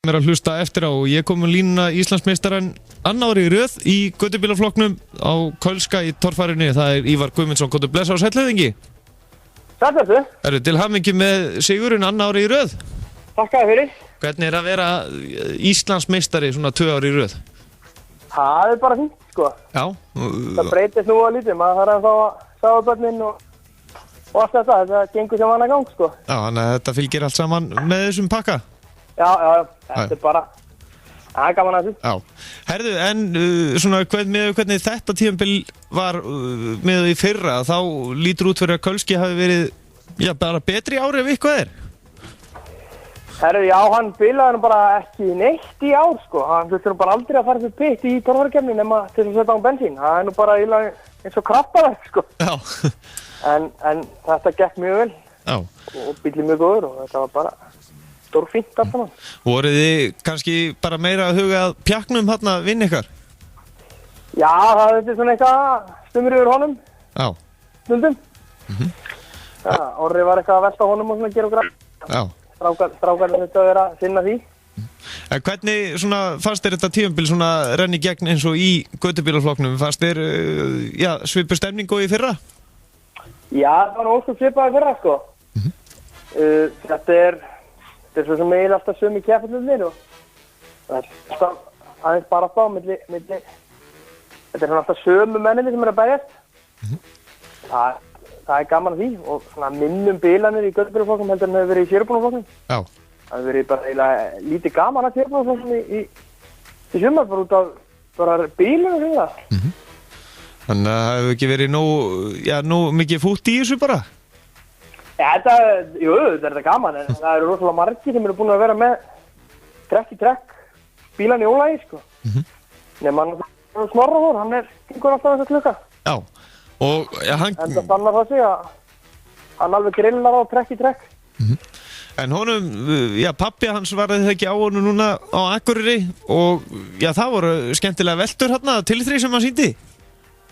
Mér að hlusta eftir á og ég kom línuna Íslandsmeistaran annar ári í röð í göttubílaflokknum á Kölska í torfærinni. Það er Ívar Guðmundsson, komdu blessa á sællauðingi. Sællauðu. Eru til hamingju með sigurinn annar ári í röð. Takk fyrir. Hvernig er að vera Íslandsmeistari svona 2 ári í röð? Það er bara fínt, sko. Já. Það breytist nú að lítið, maður þarf að sjá börnin og allt þetta gengur sem annað gang, sko. Já, þannig að þetta fylgir allt saman með þessum pakka. Já, þetta er bara, það er gaman að þessu. Já. Herðu, en svona hvernig þetta tímabil var með í fyrra, þá lítur út fyrir að Kölski hafi verið, já, bara betri ári ef eitthvað er. Herru, já, hann bilaði hann bara ekki neitt í ár, sko. Hann þurftur bara aldrei að fara fyrir pitt í torfærikefni nema til að setja á bensín. Það er nú bara eins og kraftaverk, sko. Já. En þetta gekk mjög vel. Já. Og bíllinn mjög góður og þetta var bara stórfínt allt saman. Voruð þið kannski bara meira að huga að pjaknum þarna vinn ykkar? Já, það er svona eitthvað stumur yfir honum. Já. Stundum. Já, Orri var eitthvað að velta honum og svona gera og græða. Já. Strákarnir þetta að vera að sinna því. En hvernig svona fannst þér þetta tímabil svona renni gegn eins og í göttubílaflokknum? Fannst þér svipur stemning og í fyrra? Já, það var óskum svipaði fyrra, sko. Þetta er svo sem eiginlega alltaf sömu keppendurnir og það er alltaf aðeins bara á milli þetta er svona alltaf sömu menninni sem er að berjast. Það er gaman að því og svona minnum bílanir í göttubílaflokknum heldur en hefur verið í sérubúnaflokknum. Já. Það hefur verið bara eiginlega lítið gaman að sérubúnaflokknum í sumar bara út af bara bílunum og það. Þannig að það hefur ekki verið nóg mikið fútt í þessu bara? Ja, þetta er þetta gaman, en það eru rosalega margir sem eru búin að vera með trekk í trekk bílan í ólagi, sko. Nefnum hann Snorra hann gengur alltaf þess að klukka. Já, og hann... En það stannar það sig að hann alveg grillar á trekk í trekk. En honum, pappi hans varði það ekki á honum núna á Akureyri og það voru skemmtilega veltur hérna til því sem hann sýndi.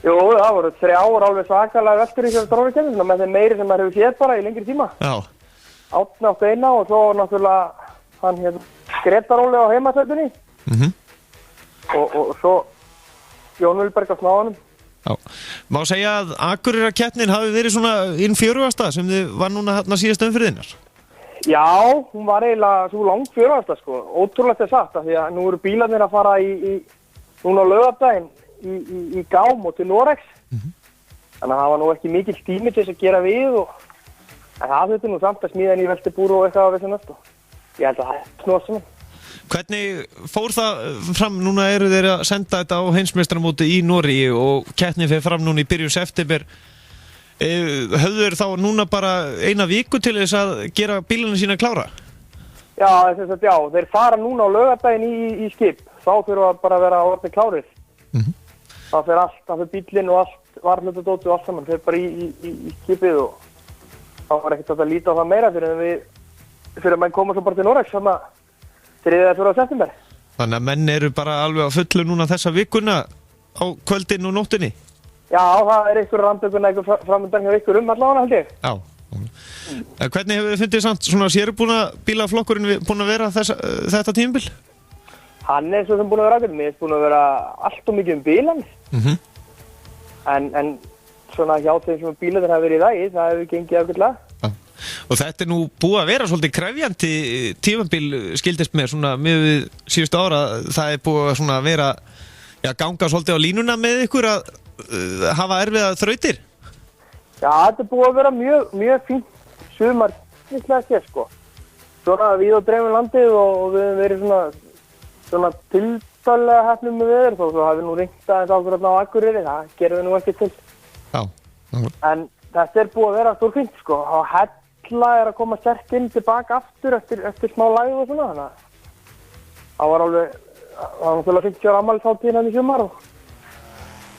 Jú, það voru 3 ár alveg svakalega veltur í þessu strófikefni með þeim meiri sem maður hefur séð bara í lengri tíma. Já. Átni áttu eina og svo náttúrulega hann Gretaróli á heimasætunni. Og svo Jón Vilberg á snáðanum. Já. Má segja að Akureyrakeppnin hafi verið svona inn 40. sem þið var núna hérna síðast umfyrirðinnar? Já, hún var eiginlega svo langt 40. sko. Ótrúlegt satt af því að nú eru bílarnir að fara núna á laugardaginn í Gám og til Noregs. Þannig að það var nú ekki mikil tími til þess að gera við en það þurfti nú samt að smíða ný veltibúr og eitthvað af þessu næstu. Ég held að það er snúast saman. Hvernig fór það fram? Núna eru þeir að senda þetta á heimsmeistaramóti í Noregi og keppnin fer fram núna í byrjun september. Höfðu þeir þá núna bara eina viku til þess að gera bílana sína klára? Já, þeir fara núna á laugardaginn í skip. Þá þurfa bara að vera orðið klárið. Það fer bíllinn og allt varhlutadótið og allt saman. Þeir bara í skipið og þá var ekkert að líta á það meira fyrir að menn koma svo bara til Noregs svona 3.-4. september. Þannig að menn eru bara alveg á fullu núna þessa vikuna á kvöldin og nóttinni? Já, það er einhver randökunna framöndan hjá ykkur allavega held ég. Já. Hvernig hefur þið fundið samt svona sérbúnabílaflokkurinn búin að vera þetta tímabil? Hann er svo sem búin að vera ákveðin. Mér er búin að vera allt og mikið bílan. En svona hjá þeim sem bílarnir hafa verið í lagi, það hefur gengið ákveðlega. Og þetta er nú búið að vera svolítið krefjandi tímabil skildist með svona með síðustu ára. Það er búið að svona vera ganga svolítið á línuna með ykkur að hafa erfiða þrautir. Já, þetta er búið að vera mjög fínt sumar sér, sko. Svona við og dreifum landið og við hefum verið svona tiltalega heppnum með veður þó hafi nú ringt aðeins ákveðna á Akureyri, það gerum við nú ekki til. Já. En þetta er búið að vera stórfínt, sko. Og Hella er að koma sterk inn tilbaka aftur eftir smá læg og svona, þannig að það var náttúrulega 50 ára afmælishátíðin í sumar og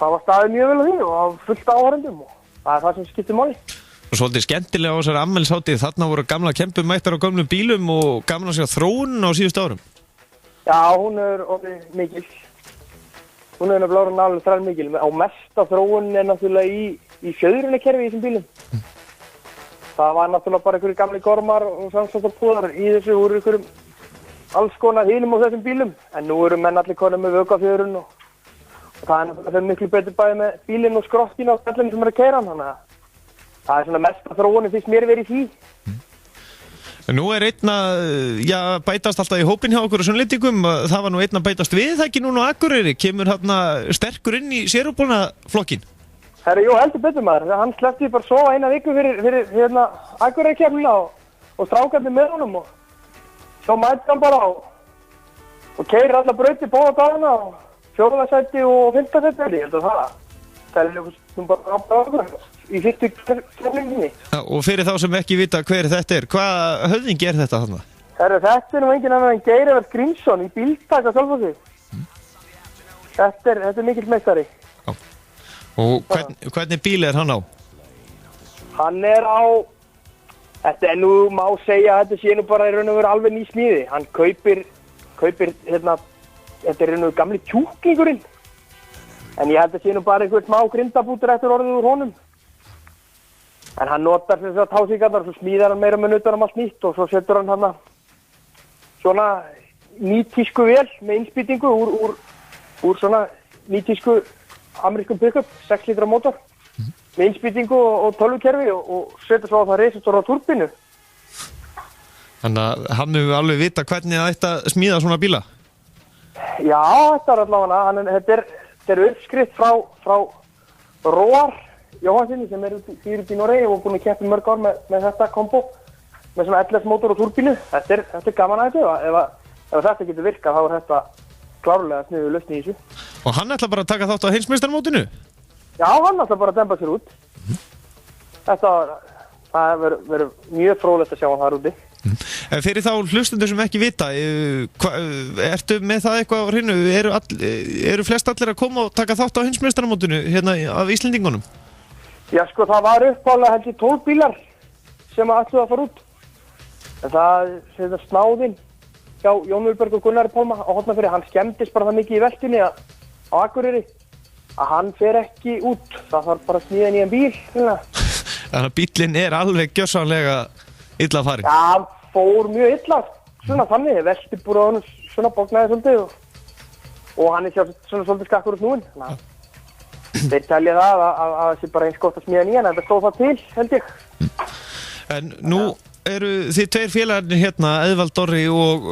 það var staðið mjög vel á því og það var fullt áhorfendum og það er það sem skiptir máli. Og svolítið skemmtilega á þessari afmælishátíð, þarna voru gamla kempumættar á gömlum bílum og gaman að sjá þróunin á síðustu árum. Já, hún er orðið mikil. Hún er nefnilega alveg þræð mikil. Á mesta þróunin er náttúrulega í fjöðrunarkerfi í þessum bílum. Það var náttúrulega bara einhverju gamli gormar og samsvartapúðar í þessu úr einhverjum alls konar hinum á þessum bílum, en nú eru menn allir konum með vökafjörun og það er náttúrulega miklu betur bæði með bílinn og skrokkin á allir sem eru að keyra hann, þannig að það er svona mesta þróunin fyrst mér verið í því. Nú er einn að bætast alltaf í hópinn hjá okkur og sunnlendingum, það var nú einn að bætast við það ekki núna á Akureyri, kemur hérna sterkur inn í sérútbúnaðarflokkinn. Herra, jú, heldur betur maður, hann sleppti bara sofa eina viku fyrir hérna Akureyri-keppnina og strákarnir með honum og svo mætti hann bara og keyrir alla brautir báða dagana og 4. sæti og 5. sæti, ég held að það tælir okkur bara ábæða í fyrstu keppninginni. Og fyrir þá sem ekki vita hver þetta er, hvað höfðingi er þetta þarna? Herra, þetta er nú engin annar en Geir Evert Grímsson í bíltaka Selfossi. Þetta er mikill meistari. Já. Og hvernig bíl er hann á? Hann er á, þetta er nú, má segja að þetta sé nú bara í raun og veru alveg ný smíði. Hann kaupir hérna, þetta er raun og veru gamli kjúklingurinn. En ég held að sé nú bara einhver smá grindabútur eftir orðið úr honum. En hann notar þess að tásíkarnar, svo smíðar hann meira með utan allt nýtt og svo setur hann hann svona nýtísku vél með innspýtingu úr svona nýtísku amerískum pickup, 6 lítra mótor með innspýtingu og tölvukerfi og setur svo á það resistor á turbínu. Þannig að hann hefur alveg vita hvernig það ætti að smíða svona bíla? Já, þetta er allavega, þetta er uppskrift frá Róar Jóhansinni sem er út í Noregi og búin að keppa mörg ár með þetta kombo með svona LS mótor og turbínu. Þetta er gaman að þetta, ef þetta getur virkað þá er þetta klárlega sniðuð lausn í þessu. Og hann ætla bara að taka þátt á heimsmeistarmótinu? Já, hann ætla bara að dempa sér út. Það verður mjög fróðlegt að sjá hann þar úti. Fyrir þá hlustundur sem ekki vita, ertu með það eitthvað á hreinu? Eru flest allir að koma og taka þátt á heimsmeistarmótinu hérna af Íslendingunum? Já, sko, það var uppálega heldur 12 bílar sem ætluðu að fara út. En það snáðinn hjá Jón Vilberg og Gunnari Pálma á Hornafirði, hann skemmtist bara það mikið í veltunni á Akureyri að hann fer ekki út. Það þarf bara að smíða nýjan bíl. Þannig að bíllinn er alveg gjörsamlega illa farin. Já, hann fór mjög illa, svona þannig, veltibúrðunum svona bóknaði svolítið og hann er svona svolítið skakkur út núinn. Þeir telja það að það sé bara eins gott að smíða nýjan, þetta stóð það til, held ég. En nú eru þið tveir félagarnir hérna, Eðvald Dorri og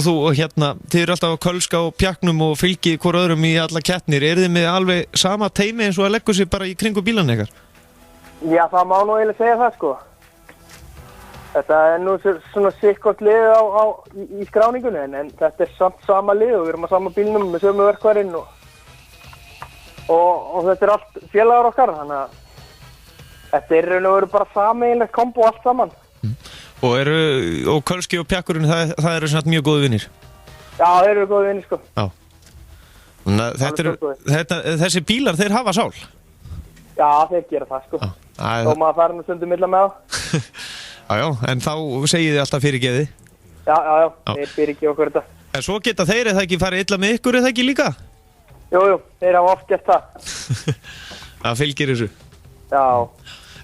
þú hérna, þið eru alltaf á Kölska og Pjaknum og fylgi hvor öðrum í alla keppnir. Eru þið með alveg sama teimi eins og að leggur sig bara í kringu bílan ykkar? Já, það má nú eiginlega segja það, sko. Þetta er nú svona sikkort lið í skráningunni, en þetta er samt sama lið og við erum á sama bílnum með sömu verkvarinn og þetta er allt félagar okkar, þannig að þetta er raun og veru bara sameiginlegt kombo allt saman. Og Kölski og Pjakkurinn, það eru svona mjög góði vinnir? Já, þeir eru góði vinnir, sko. Já. Þessi bílar, þeir hafa sál? Já, þeir gera það, sko. Þó maður fara nú stundum illa með það. Já, en þá segið þið alltaf fyrirgeði? Já, þeir fyrirgeði okkur þetta. En svo geta þeir eða ekki farið illa með ykkur eða ekki líka? Jú, þeir hafa oft gert það. Það fylgir þessu? Já.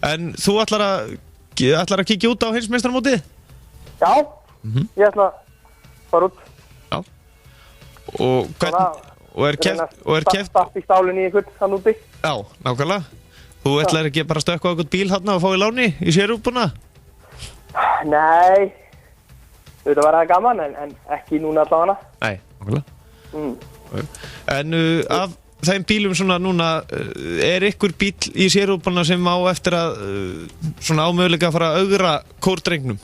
En þú ætlar að kíkja út á heimsmeistarmótið? Já, ég ætla að fara út. Já. Og er keppt... Stapp í stálinni í ykkur, þann úti. Já, nákvæmlega. Þú ætlar ekki bara að stökkva á einhvern bíl hérna og fá í láni í sérútbúna? Nei, þetta var það gaman, en ekki núna allavega. Nei, nákvæmlega. En af þeim bílum svona núna, er ykkur bíl í sérútbúna sem á eftir að svona ámöguleika að fara að augra kórdrengnum?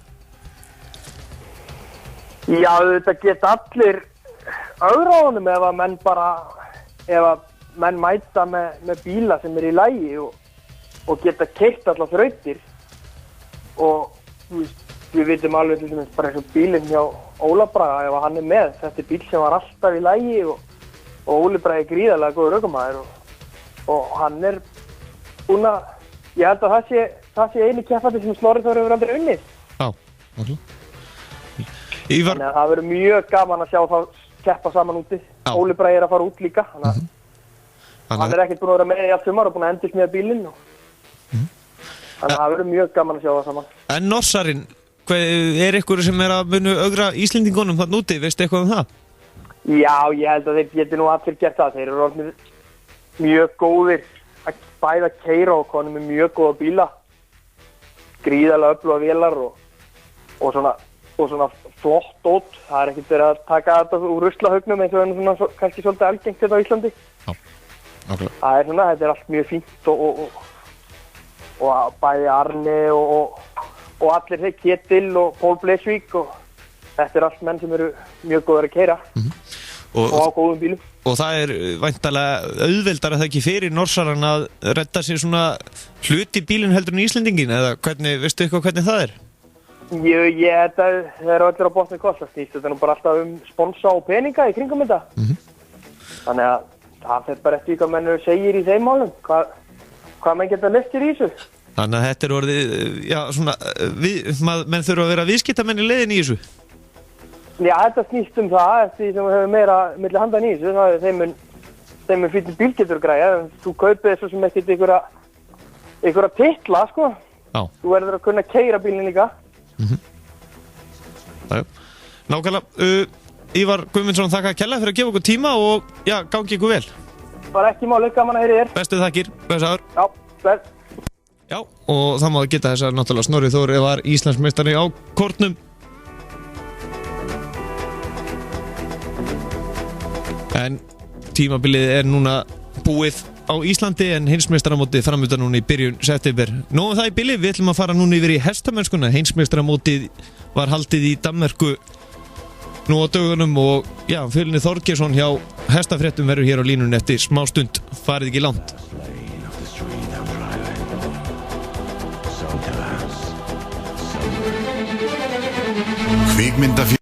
Já, þetta geta allir augra á honum ef að menn mæta með bíla sem er í lagi og geta keyrt allar þrautir og við vitum alveg til dæmis bara eins og bílinn hjá Óla Braga, ef hann er með, þetta er bíl sem var alltaf í lagi og Óli Bragi er gríðarlega góður ökumaður og hann er búinn að, ég held að það sé eini keppandi sem Snorri Þór hefur aldrei unnið. Já, ok. Þannig að það verður mjög gaman að sjá þá keppa saman úti. Óli Bragi er að fara út líka, þannig að hann er ekkert búinn að vera með í allt sumar og búinn að endist með bílinn þannig að það verður mjög gaman að sjá það saman. En Norsarinn, er ykkur sem er að munu ögra Íslendingunum þarna úti, veistu eitthvað um það? Já, ég held að þeir geti nú allir gert það. Þeir eru orðnir mjög góðir að bæða keyra og konum með mjög góða bíla. Gríðarlega öfluga vélar og svona flott dót. Það er ekkert verið að taka þetta úr ruslahaugnum eins og er svona kannski svolítið algengt þetta á Íslandi. Já, okkur. Það er svona, þetta er allt mjög fínt og bæði Arne og allir þeir, Ketil og Pól Bleisvík og þetta er allt menn sem eru mjög góðar að keyra og á góðum bílum. Og það er væntanlega auðveldar að það ekki fyrir Norsaran að redda sér svona hluti bílinn heldur en Íslendingin eða hvernig, veistu eitthvað hvernig það er? Þetta er öllir á botni kosta snýst, þetta er nú bara alltaf sponsa og peninga í kringum þetta. Þannig að það fer bara eftir hvað menn segir í þeim málum, hvað menn geta lestir í þessu. Þannig að þetta er orðið, já svona, menn þurfa að vera viðskiptamenn í leiðin í þessu? Já, þetta snýst það eftir því sem við höfum meira milli handan í þessu, það er þeim mun fyrir bílgetur græja, þú kaupir þessu sem ekkert einhverja titla, sko. Já. Þú verður að kunna keyra bílinn líka. Já, nákvæmlega. Ívar Guðmundsson, þakka kærlega fyrir að gefa okkur tíma og já, gangi ykkur vel. Bara ekki máli, gaman að heyri þér. Bestu þakkir, blessaður. Já, bless. Já, og það má geta þess að náttúrulega Snorri Þór var Íslandsmeistari á kortnum. En tímabilið er núna búið á Íslandi en heimsmeistaramótið framöndan núna í byrjun september. Nú það í bili, við ætlum að fara núna yfir í hestamennskuna. Heimsmeistaramótið var haldið í Danmörku nú á dögunum og já, Fjölnir Þorgeirsson hjá hestafréttum verður hér á línunni eftir smá stund. Farið ekki langt. Kvikmyndafélag